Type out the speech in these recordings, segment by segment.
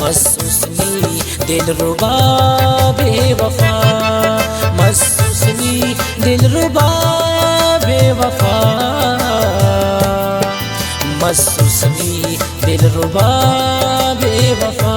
महसूसनी दिलरुबा बेवफा, महसूसनी दिलरुबा बेवफा, महसूसनी दिलरुबा बेवफा।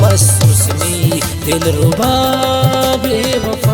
महसूसनी दिलरुबा बेवफा।